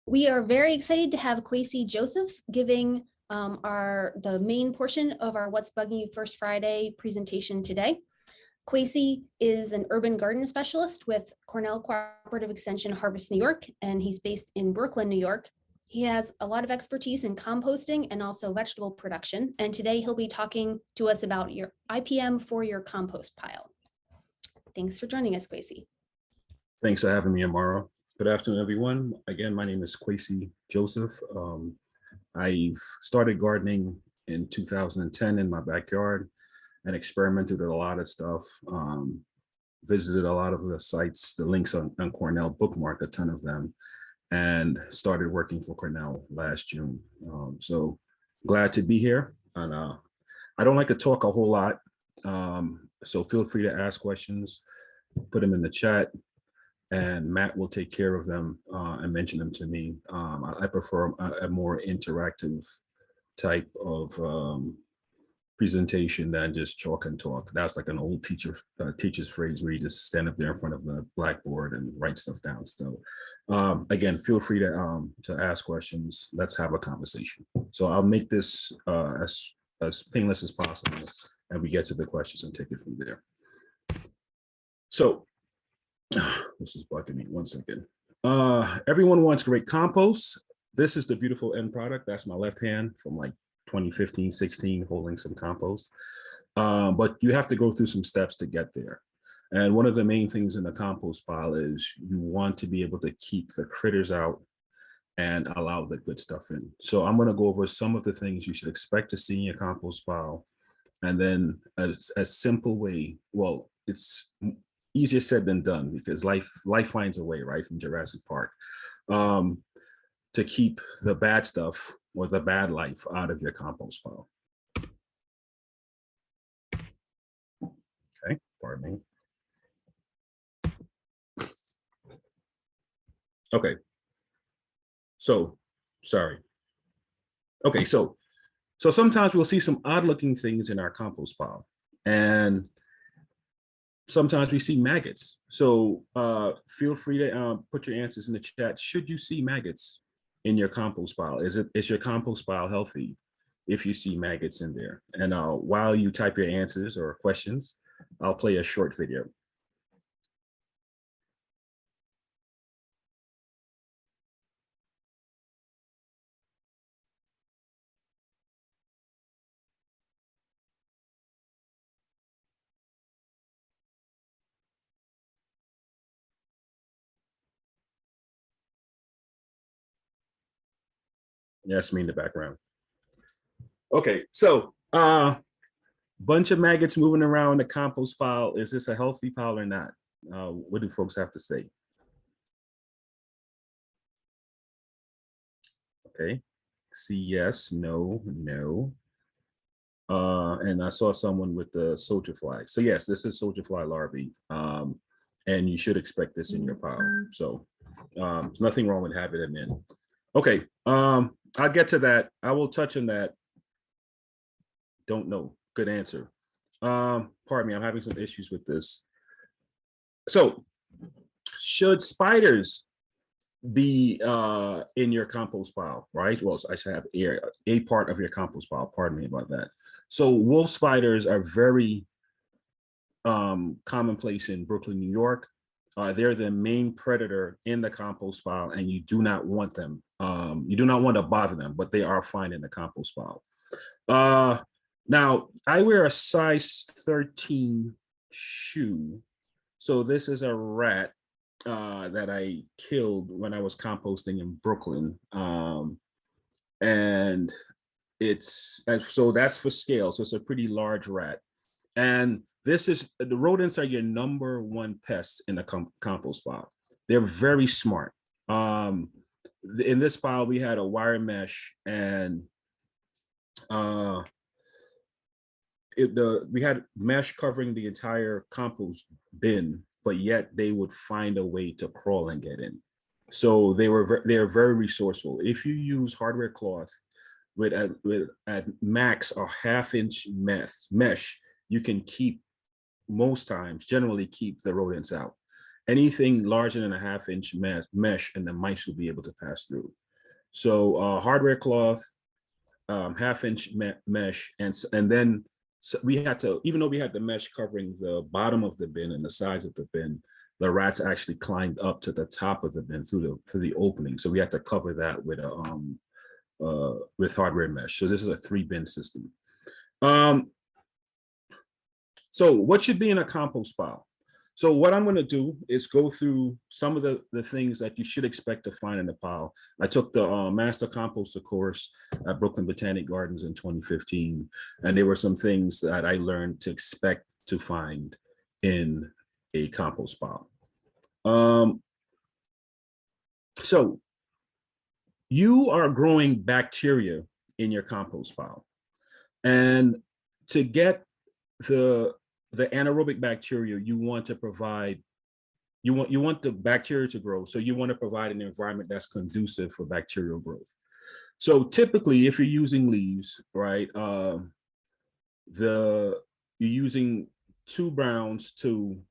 We are very excited to have Kwesi Joseph giving the main portion of our What's Bugging You First Friday presentation today. Kwesi is an urban garden specialist with Cornell Cooperative Extension Harvest New York, and he's based in Brooklyn, New York. He has a lot of expertise in composting and also vegetable production, and today he'll be talking to us about your IPM for your compost pile. Thanks for joining us, Kwesi. Thanks for having me, Amara. Good afternoon, everyone. Again, my name is Kwesi Joseph. I've started gardening in 2010 in my backyard and experimented with a lot of stuff. Visited a lot of the sites, the links on Cornell, bookmarked a ton of them, and started working for Cornell last June. So glad to be here. And I don't like to talk a whole lot, so feel free to ask questions, put them in the chat, and Matt will take care of them and mention them to me. I prefer a more interactive type of presentation than just chalk and talk. That's like an old teacher's phrase where you just stand up there in front of the blackboard and write stuff down. So again, feel free to ask questions. Let's have a conversation. So I'll make this as painless as possible, and we get to the questions and take it from there. So this is bugging me, 1 second. Everyone wants great compost. This is the beautiful end product. That's my left hand from like 2015, 16, holding some compost. But you have to go through some steps to get there. And one of the main things in the compost pile is you want to be able to keep the critters out and allow the good stuff in. So I'm going to go over some of the things you should expect to see in your compost pile. And then a simple way, well, it's easier said than done because life finds a way, right, from Jurassic Park, to keep the bad stuff or the bad life out of your compost pile. Okay, pardon me. Okay, so sorry. Okay, so sometimes we'll see some odd looking things in our compost pile, and sometimes we see maggots. So feel free to put your answers in the chat. Should you see maggots in your compost pile? Is your compost pile healthy if you see maggots in there? And while you type your answers or questions, I'll play a short video. Yes, me in the background. Okay, so bunch of maggots moving around the compost pile. Is this a healthy pile or not? What do folks have to say? Okay, see yes, no, no. And I saw someone with the soldier fly. So yes, this is soldier fly larvae. And you should expect this in your pile. So there's nothing wrong with having them in. Okay, I'll get to that. I will touch on that. Don't know. Good answer. Pardon me, I'm having some issues with this. So, should spiders be in your compost pile, right? Well, I should have a part of your compost pile. Pardon me about that. So, wolf spiders are very commonplace in Brooklyn, New York. They're the main predator in the compost pile, and you do not want them. You do not want to bother them, but they are fine in the compost pile. Now, I wear a size 13 shoe. So this is a rat that I killed when I was composting in Brooklyn. And so that's for scale. So it's a pretty large rat. And the rodents are your number one pest in the compost pile. They're very smart. In this pile, we had a wire mesh, and we had mesh covering the entire compost bin, but yet they would find a way to crawl and get in. So they're very resourceful. If you use hardware cloth with at max a half-inch mesh, you can generally keep the rodents out. anything larger than a 1/2 inch mesh, and the mice will be able to pass through. So hardware cloth, 1/2 inch mesh, and then so we had to, even though we had the mesh covering the bottom of the bin and the sides of the bin, the rats actually climbed up to the top of the bin through the opening. So we had to cover that with hardware mesh. So this is a 3-bin system. So what should be in a compost pile? So what I'm going to do is go through some of the things that you should expect to find in the pile. I took the Master Composter course at Brooklyn Botanic Gardens in 2015, and there were some things that I learned to expect to find in a compost pile. So you are growing bacteria in your compost pile, and to get the anaerobic bacteria, you want to provide, you want the bacteria to grow. So you want to provide an environment that's conducive for bacterial growth. So typically, if you're using leaves, right, you're using 2 browns to,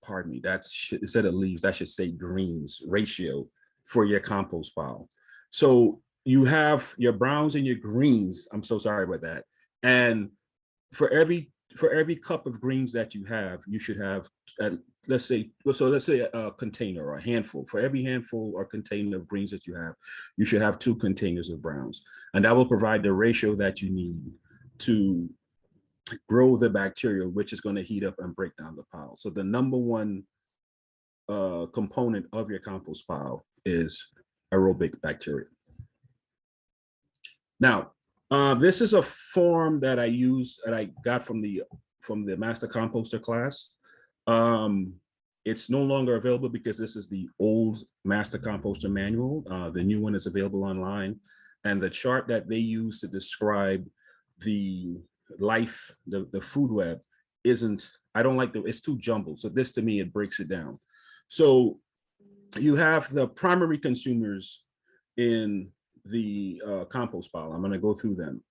pardon me, that's instead of leaves, that should say greens ratio for your compost pile. So you have your browns and your greens. I'm so sorry about that. And for every cup of greens that you have, you should have, let's say a container or a handful. For every handful or container of greens that you have, you should have 2 containers of browns. And that will provide the ratio that you need to grow the bacteria, which is going to heat up and break down the pile. So the number one component of your compost pile is aerobic bacteria. Now, this is a form that I use, that I got from the Master Composter class. It's no longer available because this is the old Master Composter manual. The new one is available online, and the chart that they use to describe the life, the food web, isn't, I don't like it's too jumbled. So this, to me, it breaks it down. So you have the primary consumers in the compost pile. I'm going to go through them.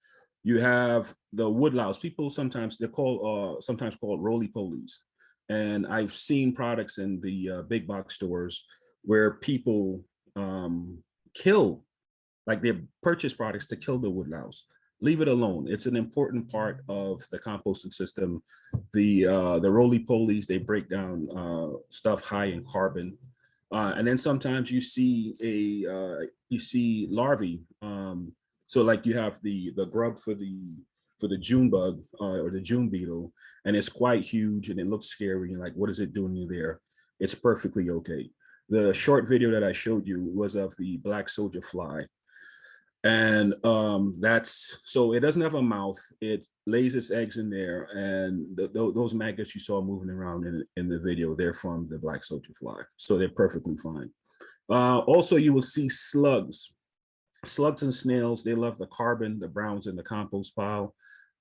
You have the woodlouse. People sometimes, they're called sometimes called roly-polies, and I've seen products in the big box stores where people kill, like they purchase products to kill the woodlouse. Leave it alone. It's an important part of the composting system. The roly-polies, they break down stuff high in carbon. And then sometimes you see larvae. So like you have the grub for the June bug or the June beetle, and it's quite huge and it looks scary. Like, what is it doing there? It's perfectly okay. The short video that I showed you was of the black soldier fly. And so it doesn't have a mouth. It lays its eggs in there, and those maggots you saw moving around in the video, they're from the black soldier fly, so they're perfectly fine. Also, you will see slugs and snails. They love the carbon, the browns in the compost pile.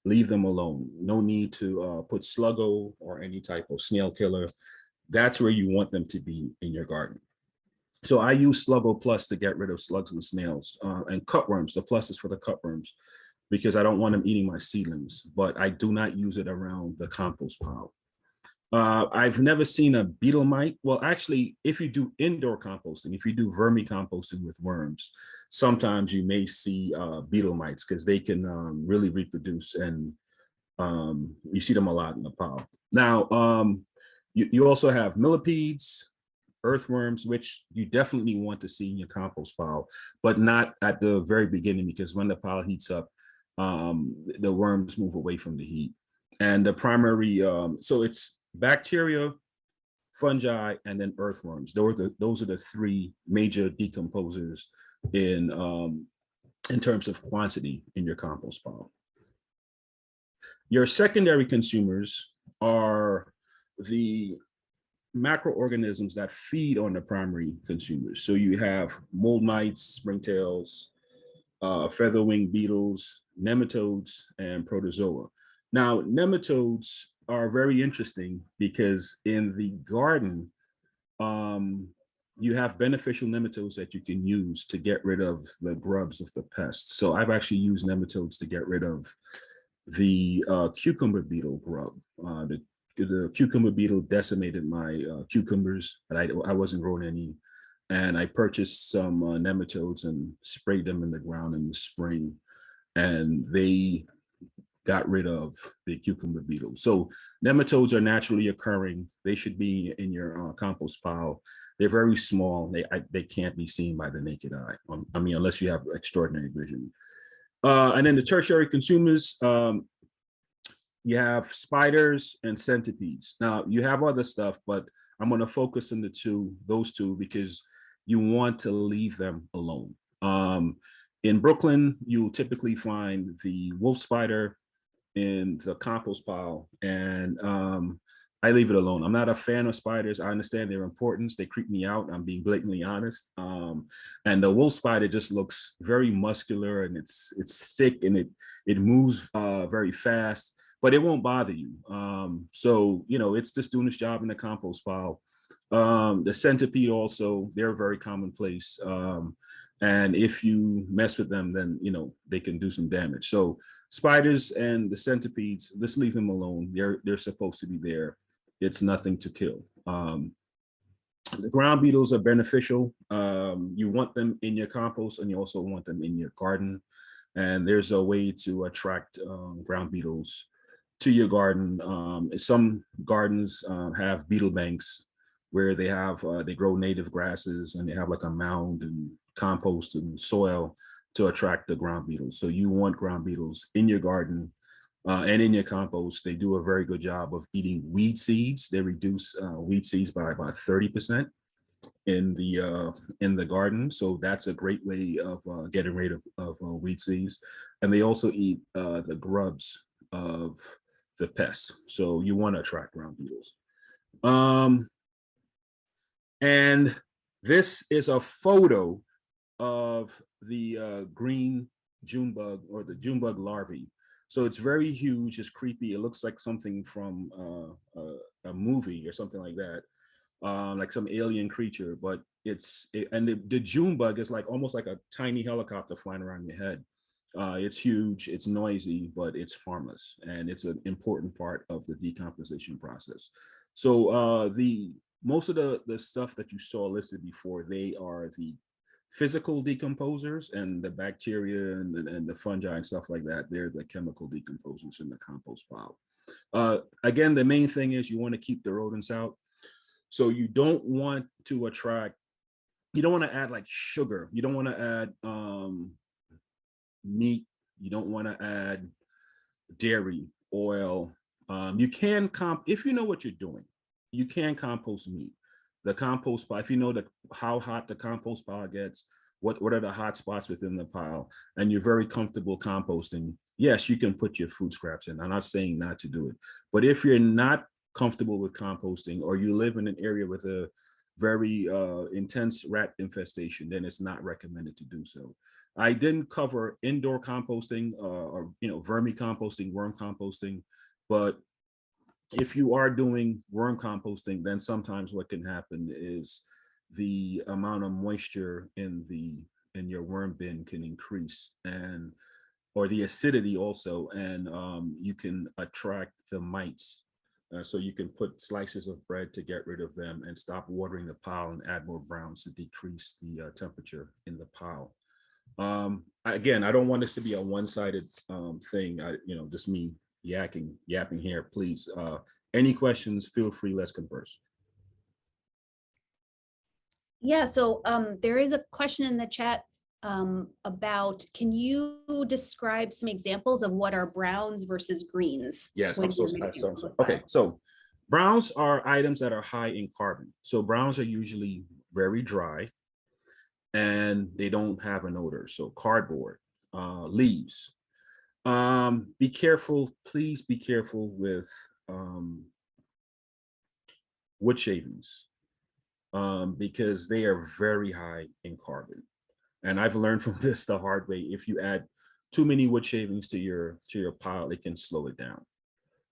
Leave them alone. No need to put Sluggo or any type of snail killer. That's where you want them to be in your garden. So I use Sluggo Plus to get rid of slugs and snails, and cutworms. The plus is for the cutworms because I don't want them eating my seedlings, but I do not use it around the compost pile. I've never seen a beetle mite. Well, actually, if you do indoor composting, if you do vermicomposting with worms, sometimes you may see beetle mites because they can really reproduce, and you see them a lot in the pile. Now, you also have millipedes, earthworms, which you definitely want to see in your compost pile, but not at the very beginning, because when the pile heats up, the worms move away from the heat. And the primary, so it's bacteria, fungi, and then earthworms. Those are the 3 major decomposers in terms of quantity in your compost pile. Your secondary consumers are the macroorganisms that feed on the primary consumers. So you have mold mites, springtails, featherwing beetles, nematodes, and protozoa. Now, nematodes are very interesting because in the garden, you have beneficial nematodes that you can use to get rid of the grubs of the pests. So I've actually used nematodes to get rid of the cucumber beetle grub, the the cucumber beetle decimated my cucumbers, but I wasn't growing any. And I purchased some nematodes and sprayed them in the ground in the spring, and they got rid of the cucumber beetle. So nematodes are naturally occurring. They should be in your compost pile. They're very small. They can't be seen by the naked eye. I mean, unless you have extraordinary vision. And then the tertiary consumers, you have spiders and centipedes. Now you have other stuff, but I'm going to focus on those two, because you want to leave them alone. In Brooklyn, you'll typically find the wolf spider in the compost pile, and I leave it alone. I'm not a fan of spiders. I understand their importance. They creep me out. I'm being blatantly honest. And the wolf spider just looks very muscular, and it's thick, and it moves very fast, but it won't bother you. So, you know, it's just doing its job in the compost pile. The centipede also, they're very commonplace. And if you mess with them, then, you know, they can do some damage. So spiders and the centipedes, let's leave them alone. They're supposed to be there. It's nothing to kill. The ground beetles are beneficial. You want them in your compost, and you also want them in your garden. And there's a way to attract ground beetles to your garden. Some gardens have beetle banks where they grow native grasses, and they have like a mound and compost and soil to attract the ground beetles. So you want ground beetles in your garden and in your compost. They do a very good job of eating weed seeds. They reduce weed seeds by about 30% in the garden. So that's a great way of getting rid of weed seeds. And they also eat the grubs of the pests. So you want to attract ground beetles. And this is a photo of the green June bug, or the June bug larvae. So it's very huge, it's creepy. It looks like something from a movie or something like that, like some alien creature, but the June bug is like almost like a tiny helicopter flying around your head. It's huge, it's noisy, but it's harmless, and it's an important part of the decomposition process. So most of the stuff that you saw listed before, they are the physical decomposers, and the bacteria and the fungi and stuff like that, they're the chemical decomposers in the compost pile. Again, the main thing is you want to keep the rodents out. So you don't want to add like sugar. You don't want to add meat. You don't want to add dairy, oil. You can if you know what you're doing, you can compost meat. The compost pile, if you know how hot the compost pile gets, what are the hot spots within the pile, and you're very comfortable composting, yes, you can put your food scraps in. I'm not saying not to do it, but if you're not comfortable with composting, or you live in an area with a very intense rat infestation, then it's not recommended to do so. I didn't cover indoor composting or vermicomposting, worm composting, but if you are doing worm composting, then sometimes what can happen is the amount of moisture in your worm bin can increase, or the acidity also, and you can attract the mites. So you can put slices of bread to get rid of them, and stop watering the pile, and add more browns to decrease the temperature in the pile. Again, I don't want this to be a one-sided thing. Just me yapping here. Please, any questions, feel free, let's converse. Yeah, so there is a question in the chat about, can you describe some examples of what are browns versus greens? Yes, okay, so browns are items that are high in carbon. So browns are usually very dry, and they don't have an odor. So cardboard, leaves. Be careful, please be careful with wood shavings, because they are very high in carbon. And I've learned from this the hard way. If you add too many wood shavings to your pile, it can slow it down.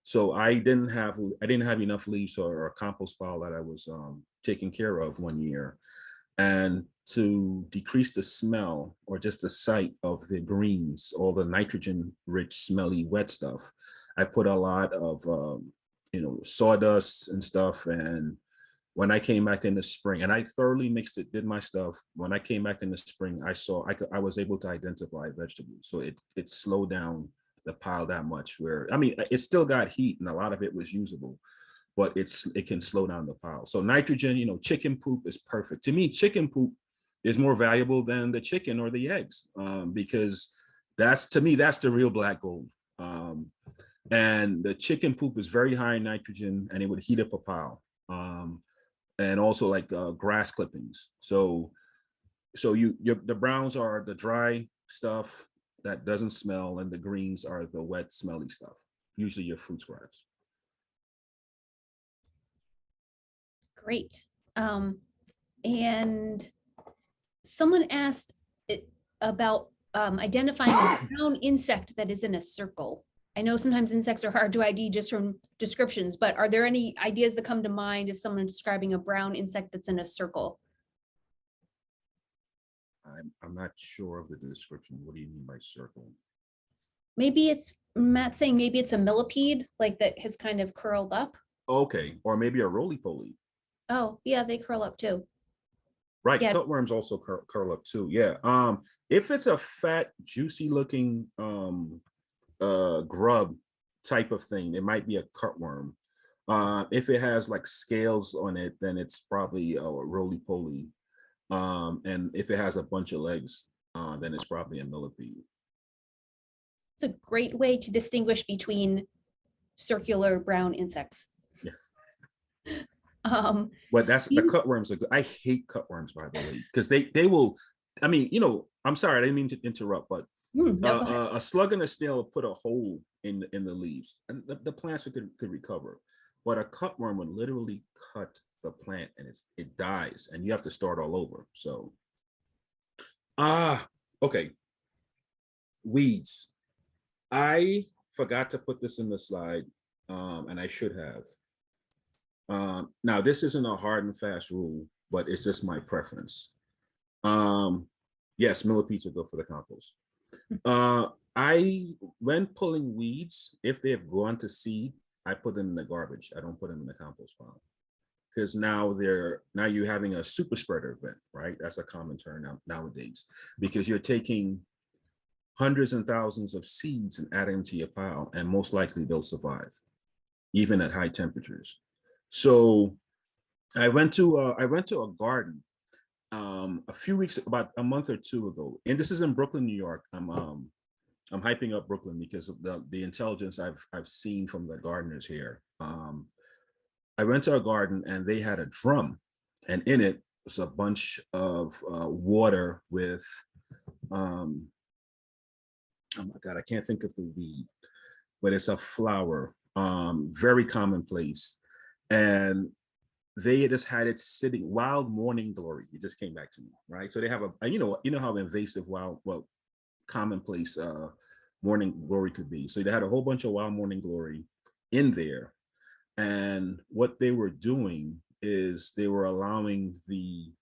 So I didn't have enough leaves or a compost pile that I was taking care of one year. And to decrease the smell, or just the sight of the greens, all the nitrogen rich, smelly, wet stuff, I put a lot of sawdust and stuff. And when I came back in the spring, and I thoroughly mixed it, did my stuff. When I came back in the spring, I was able to identify vegetables. So it slowed down the pile that much. Where I mean, it still got heat, and a lot of it was usable, but it can slow down the pile. So nitrogen, chicken poop is perfect. To me, chicken poop is more valuable than the chicken or the eggs, because to me, that's the real black gold. And the chicken poop is very high in nitrogen, and it would heat up a pile. And also like grass clippings. So the browns are the dry stuff that doesn't smell, and the greens are the wet, smelly stuff, usually your fruit scraps. Great. And someone asked about identifying a brown insect that is in a circle. I know sometimes insects are hard to ID just from descriptions, but are there any ideas that come to mind if someone is describing a brown insect that's in a circle? I'm not sure of the description. What do you mean by circle? Maybe Matt's saying maybe it's a millipede, like that has kind of curled up. Okay, or maybe a roly-poly. Oh, yeah, they curl up too. Right, Yeah. cutworms also curl up too. Yeah. If it's a fat, juicy looking grub type of thing, it might be a cutworm. If it has like scales on it, then it's probably a roly-poly. And if it has a bunch of legs, then it's probably a millipede. It's a great way to distinguish between circular brown insects. Yeah. But the cutworms are good. I hate cutworms, by the way, because they will. I mean, I'm sorry, I didn't mean to interrupt, but a slug and a snail will put a hole in the leaves, and the plants could recover. But a cutworm would literally cut the plant, and it dies, and you have to start all over. So, okay. Weeds. I forgot to put this in the slide, and I should have. Now, this isn't a hard and fast rule, but it's just my preference. Yes, millipedes are good for the compost. When pulling weeds, if they have gone to seed, I put them in the garbage. I don't put them in the compost pile, because now you're having a super spreader event, right? That's a common term nowadays, because you're taking hundreds and thousands of seeds and adding them to your pile, and most likely they'll survive, even at high temperatures. So I went to a garden about a month or two ago, and this is in Brooklyn, New York. I'm hyping up Brooklyn because of the intelligence I've seen from the gardeners here. I went to a garden, and they had a drum, and in it was a bunch of water with oh my God, I can't think of the weed, but it's a flower, very commonplace. And they just had it sitting, wild morning glory. It just came back to me, right? So they have you know how invasive commonplace morning glory could be. So they had a whole bunch of wild morning glory in there. And what they were doing is they were allowing that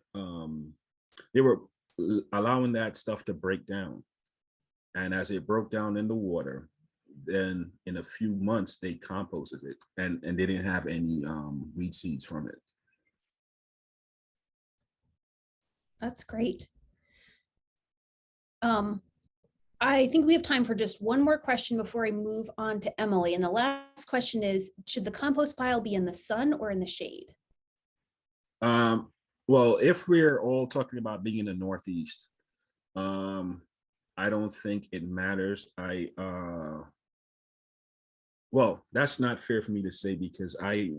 stuff to break down. And as it broke down in the water, then in a few months they composted it, and they didn't have any weed seeds from it. That's great. I think we have time for just one more question before I move on to Emily. And the last question is, should the compost pile be in the sun or in the shade? Well, if we're all talking about being in the Northeast, I don't think it matters. Well, that's not fair for me to say, because I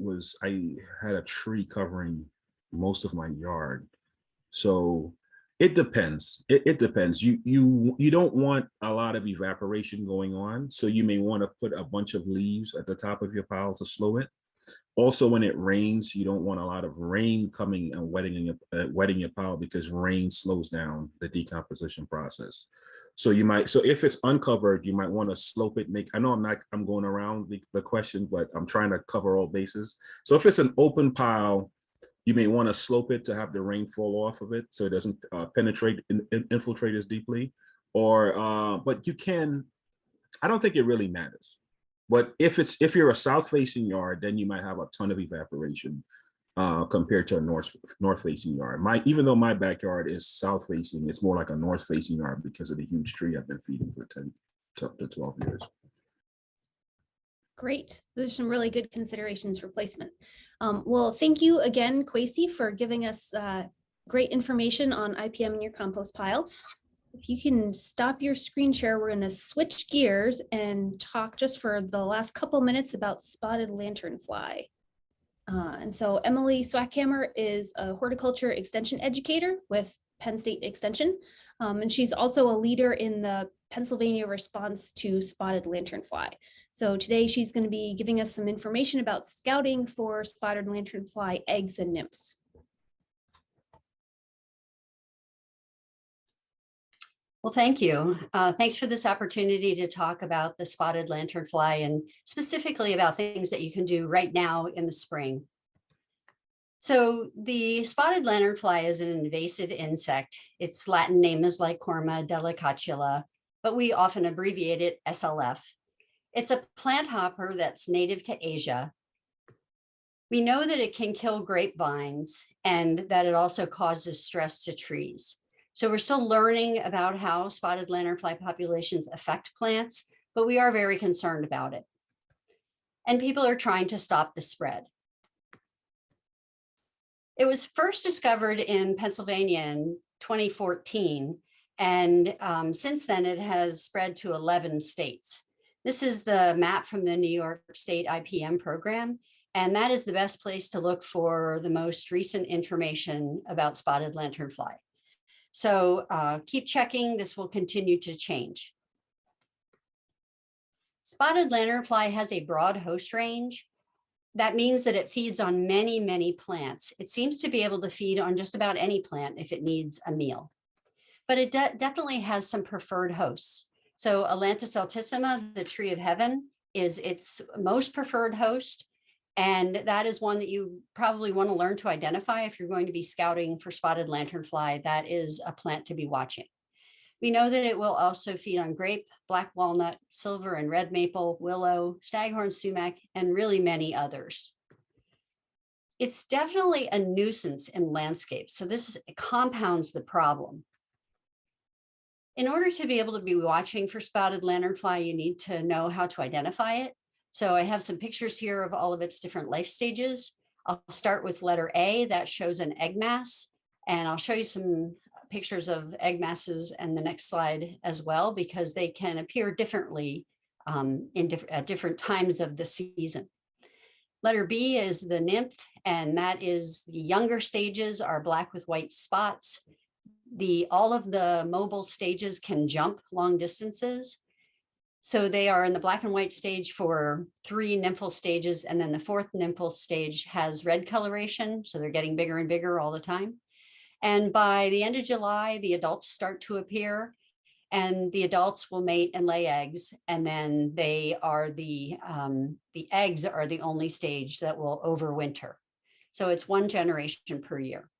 had a tree covering most of my yard. So it depends. It depends. You don't want a lot of evaporation going on. So you may want to put a bunch of leaves at the top of your pile to slow it. Also, when it rains, you don't want a lot of rain coming and wetting your pile, because rain slows down the decomposition process. So if it's uncovered, you might want to slope it. I know I'm going around the question, but I'm trying to cover all bases. So if it's an open pile, you may want to slope it to have the rain fall off of it, so it doesn't penetrate and infiltrate as deeply. But you can. I don't think it really matters. But if you're a south facing yard, then you might have a ton of evaporation compared to a north facing yard. Even though my backyard is south facing, it's more like a north facing yard because of the huge tree I've been feeding for 10 to 12 years. Great. Those are some really good considerations for placement. Well, thank you again, Kwesi, for giving us great information on IPM in your compost pile. If you can stop your screen share, we're going to switch gears and talk just for the last couple minutes about spotted lanternfly. And so Emily Swackhammer is a horticulture extension educator with Penn State Extension. And she's also a leader in the Pennsylvania response to spotted lanternfly. So today she's going to be giving us some information about scouting for spotted lanternfly eggs and nymphs. Well, thank you. Thanks for this opportunity to talk about the spotted lanternfly and specifically about things that you can do right now in the spring. So the spotted lanternfly is an invasive insect. Its Latin name is Lycorma delicatula, but we often abbreviate it SLF. It's a plant hopper that's native to Asia. We know that it can kill grapevines and that it also causes stress to trees. So we're still learning about how spotted lanternfly populations affect plants, but we are very concerned about it. And people are trying to stop the spread. It was first discovered in Pennsylvania in 2014, and since then it has spread to 11 states. This is the map from the New York State IPM program, and that is the best place to look for the most recent information about spotted lanternfly. So keep checking, this will continue to change. Spotted lanternfly has a broad host range. That means that it feeds on many, many plants. It seems to be able to feed on just about any plant if it needs a meal. But it definitely has some preferred hosts. So Ailanthus altissima, the tree of heaven, is its most preferred host. And that is one that you probably want to learn to identify if you're going to be scouting for spotted lanternfly. That is a plant to be watching. We know that it will also feed on grape, black walnut, silver and red maple, willow, staghorn sumac, and really many others. It's definitely a nuisance in landscapes, so this compounds the problem. In order to be able to be watching for spotted lanternfly, you need to know how to identify it. So I have some pictures here of all of its different life stages. I'll start with letter A, that shows an egg mass, and I'll show you some pictures of egg masses in the next slide as well, because they can appear differently at different times of the season. Letter B is the nymph, and that is the younger stages are black with white spots. All of the mobile stages can jump long distances. So they are in the black and white stage for 3 nymphal stages, and then the 4th nymphal stage has red coloration, so they're getting bigger and bigger all the time. And by the end of July, the adults start to appear, and the adults will mate and lay eggs, and then they are the eggs are the only stage that will overwinter. So it's 1 generation per year.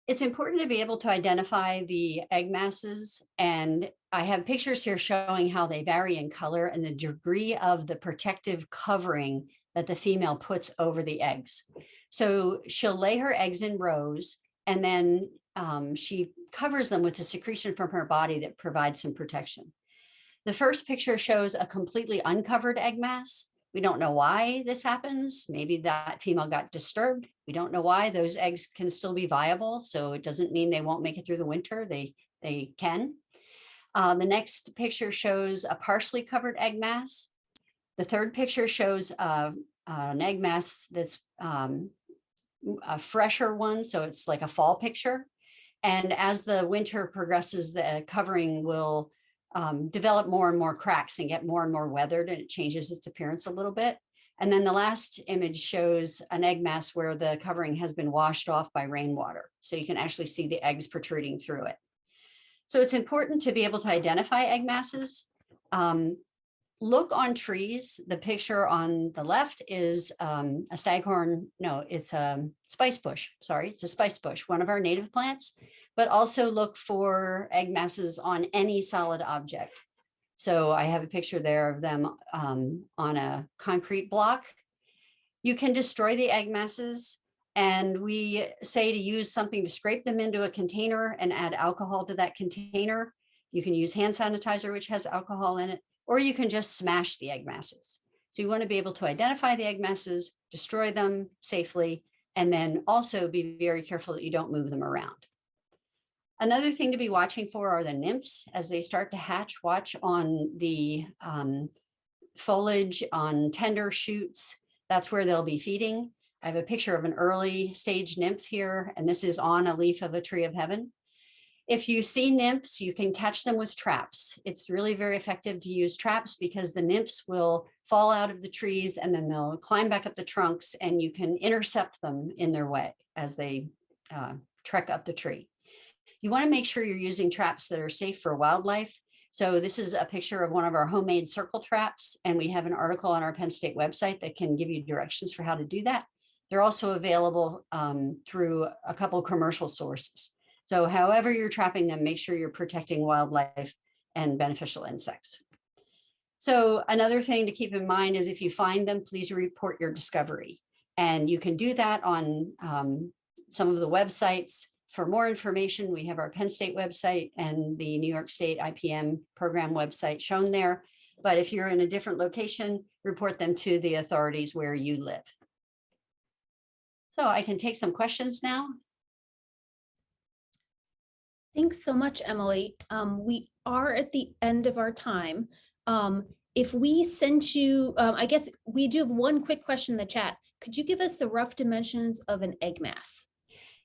It's important to be able to identify the egg masses, and I have pictures here showing how they vary in color and the degree of the protective covering that the female puts over the eggs. So she'll lay her eggs in rows, and then she covers them with the secretion from her body that provides some protection. The first picture shows a completely uncovered egg mass. We don't know why this happens. Maybe that female got disturbed. We don't know why. Those eggs can still be viable, so it doesn't mean they won't make it through the winter. They can. The next picture shows a partially covered egg mass. The third picture shows an egg mass that's a fresher one, so it's like a fall picture. And as the winter progresses, the covering will develop more and more cracks and get more and more weathered, and it changes its appearance a little bit. And then the last image shows an egg mass where the covering has been washed off by rainwater. So you can actually see the eggs protruding through it. So it's important to be able to identify egg masses. Look on trees. The picture on the left is a staghorn. No, it's a spice bush. Sorry, it's a spice bush, one of our native plants. But also look for egg masses on any solid object. So I have a picture there of them on a concrete block. You can destroy the egg masses, and we say to use something to scrape them into a container and add alcohol to that container. You can use hand sanitizer, which has alcohol in it, or you can just smash the egg masses. So you want to be able to identify the egg masses, destroy them safely, and then also be very careful that you don't move them around. Another thing to be watching for are the nymphs as they start to hatch. Watch on the foliage on tender shoots. That's where they'll be feeding. I have a picture of an early stage nymph here, and this is on a leaf of a tree of heaven. If you see nymphs, you can catch them with traps. It's really very effective to use traps because the nymphs will fall out of the trees and then they'll climb back up the trunks, and you can intercept them in their way as they trek up the tree. You want to make sure you're using traps that are safe for wildlife. So this is a picture of one of our homemade circle traps, and we have an article on our Penn State website that can give you directions for how to do that. They're also available through a couple commercial sources. So however you're trapping them, make sure you're protecting wildlife and beneficial insects. So another thing to keep in mind is if you find them, please report your discovery. And you can do that on some of the websites. For more information, we have our Penn State website and the New York State IPM program website shown there. But if you're in a different location, report them to the authorities where you live. So I can take some questions now. Thanks so much, Emily. We are at the end of our time. If we sent you, I guess we do have one quick question in the chat. Could you give us the rough dimensions of an egg mass?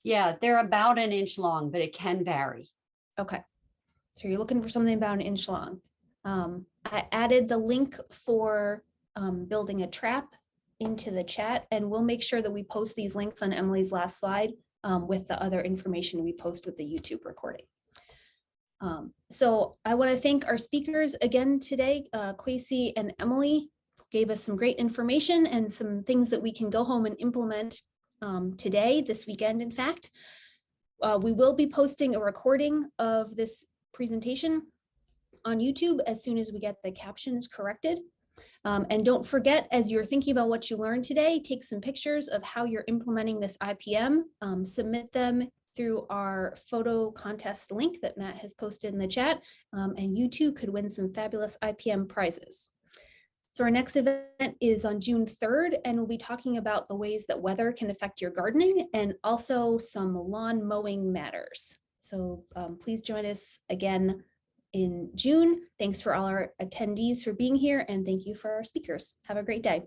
Yeah, they're about an inch long, but it can vary. Okay, so you're looking for something about an inch long. I added the link for building a trap into the chat, and we'll make sure that we post these links on Emily's last slide with the other information we post with the YouTube recording. So I want to thank our speakers again today. Kwesi and Emily gave us some great information and some things that we can go home and implement today, this weekend, in fact. We will be posting a recording of this presentation on YouTube as soon as we get the captions corrected. And don't forget, as you're thinking about what you learned today, take some pictures of how you're implementing this IPM, submit them through our photo contest link that Matt has posted in the chat, and you too could win some fabulous IPM prizes. So our next event is on June 3rd, and we'll be talking about the ways that weather can affect your gardening and also some lawn mowing matters. So please join us again in June. Thanks for all our attendees for being here, and thank you for our speakers. Have a great day.